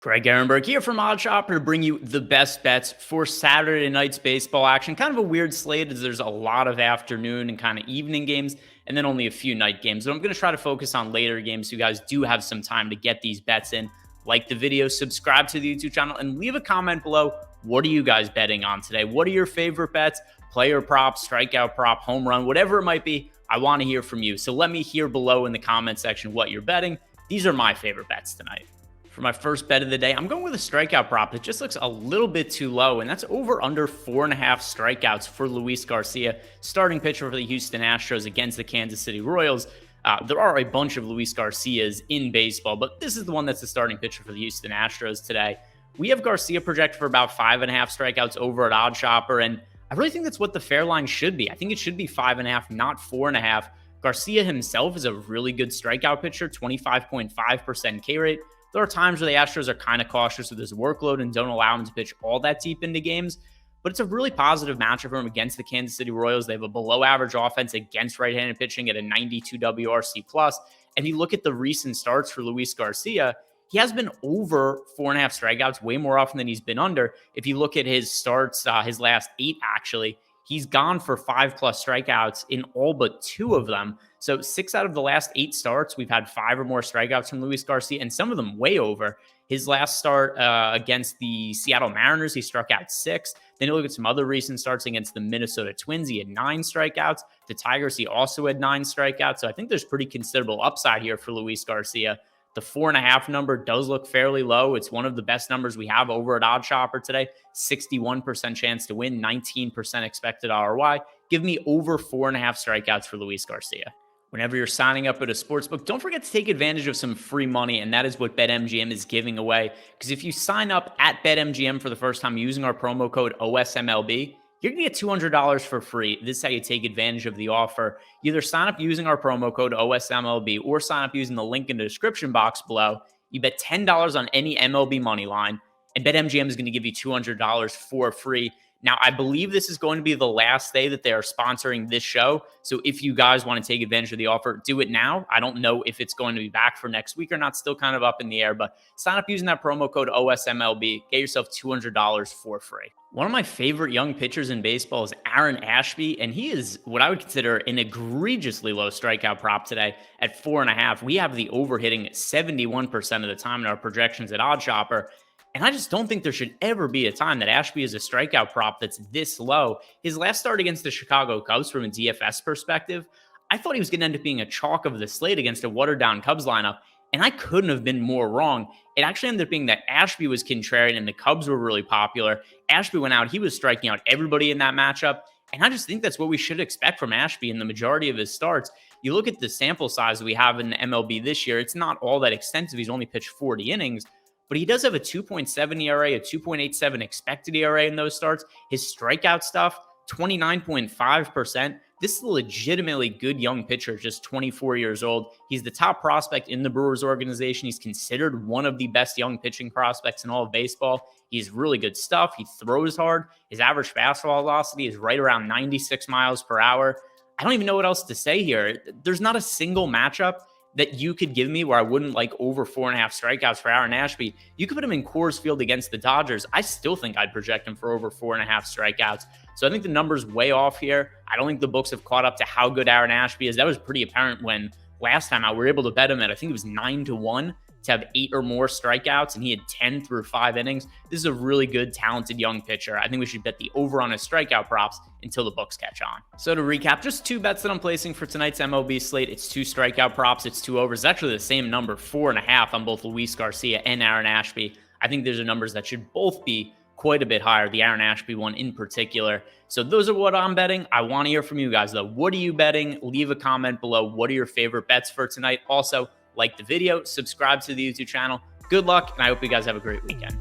Greg Ehrenberg here from OddsShopper to bring you the best bets for Saturday night's baseball action. Kind of a weird slate as there's a lot of afternoon and kind of evening games and then only a few night games. So I'm going to try to focus on later games so you guys do have some time to get these bets in. Like the video, subscribe to the YouTube channel, and leave a comment below. What are you guys betting on today? What are your favorite bets? Player prop, strikeout prop, home run, whatever it might be. I want to hear from you. So let me hear below in the comment section what you're betting. These are my favorite bets tonight. For my first bet of the day, I'm going with a strikeout prop. It just looks a little bit too low, and that's over under 4.5 strikeouts for Luis Garcia, starting pitcher for the Houston Astros against the Kansas City Royals. There are a bunch of Luis Garcias in baseball, but this is the one that's the starting pitcher for the Houston Astros today. We have Garcia projected for about 5.5 strikeouts over at OddsShopper, and I really think that's what the fair line should be. I think it should be 5.5, not 4.5. Garcia himself is a really good strikeout pitcher, 25.5% K rate. There are times where the Astros are kind of cautious with his workload and don't allow him to pitch all that deep into games, but it's a really positive matchup for him against the Kansas City Royals. They have a below-average offense against right-handed pitching at a 92 WRC+. And you look at the recent starts for Luis Garcia, he has been over 4.5 strikeouts way more often than he's been under. If you look at his starts, his last 8 actually, he's gone for 5+ strikeouts in all but 2 of them. So 6 out of the last 8 starts, we've had 5 or more strikeouts from Luis Garcia, and some of them way over. His last start against the Seattle Mariners, he struck out 6. Then you look at some other recent starts against the Minnesota Twins, he had 9 strikeouts. The Tigers, he also had 9 strikeouts. So I think there's pretty considerable upside here for Luis Garcia. The 4.5 number does look fairly low. It's one of the best numbers we have over at OddsShopper today. 61% chance to win, 19% expected ROI. Give me over 4.5 strikeouts for Luis Garcia. Whenever you're signing up at a sportsbook, don't forget to take advantage of some free money, and that is what BetMGM is giving away. Because if you sign up at BetMGM for the first time using our promo code OSMLB, you're going to get $200 for free. This is how you take advantage of the offer. You either sign up using our promo code OSMLB or sign up using the link in the description box below. You bet $10 on any MLB money line, and BetMGM is going to give you $200 for free. Now, I believe this is going to be the last day that they are sponsoring this show. So if you guys want to take advantage of the offer, do it now. I don't know if it's going to be back for next week or not. Still kind of up in the air, but sign up using that promo code OSMLB. Get yourself $200 for free. One of my favorite young pitchers in baseball is Aaron Ashby, and he is what I would consider an egregiously low strikeout prop today at 4.5. We have the over hitting 71% of the time in our projections at OddsShopper. And I just don't think there should ever be a time that Ashby is a strikeout prop that's this low. His last start against the Chicago Cubs, from a DFS perspective, I thought he was going to end up being a chalk of the slate against a watered-down Cubs lineup, and I couldn't have been more wrong. It actually ended up being that Ashby was contrarian and the Cubs were really popular. Ashby went out, he was striking out everybody in that matchup, and I just think that's what we should expect from Ashby in the majority of his starts. You look at the sample size that we have in MLB this year, it's not all that extensive. He's only pitched 40 innings. But he does have a 2.7 ERA, a 2.87 expected ERA in those starts. His strikeout stuff, 29.5%. This is a legitimately good young pitcher, just 24 years old. He's the top prospect in the Brewers organization. He's considered one of the best young pitching prospects in all of baseball. He's really good stuff. He throws hard. His average fastball velocity is right around 96 miles per hour. I don't even know what else to say here. There's not a single matchup that you could give me where I wouldn't like over 4.5 strikeouts for Aaron Ashby. You could put him in Coors Field against the Dodgers. I still think I'd project him for over 4.5 strikeouts. So I think the number's way off here. I don't think the books have caught up to how good Aaron Ashby is. That was pretty apparent when last time out we were able to bet him at, I think it was 9-1 to have 8 or more strikeouts, and he had 10 through 5 innings. This is a really good, talented young pitcher. I think we should bet the over on his strikeout props until the books catch on. So to recap, just 2 bets that I'm placing for tonight's MLB slate. It's 2 strikeout props, it's 2 overs. It's actually the same number, 4.5 on both Luis Garcia and Aaron Ashby. I think those are numbers that should both be quite a bit higher, the Aaron Ashby one in particular. So those are what I'm betting. I want to hear from you guys, though. What are you betting? Leave a comment below. What are your favorite bets for tonight? Also, like the video, subscribe to the YouTube channel. Good luck, and I hope you guys have a great weekend.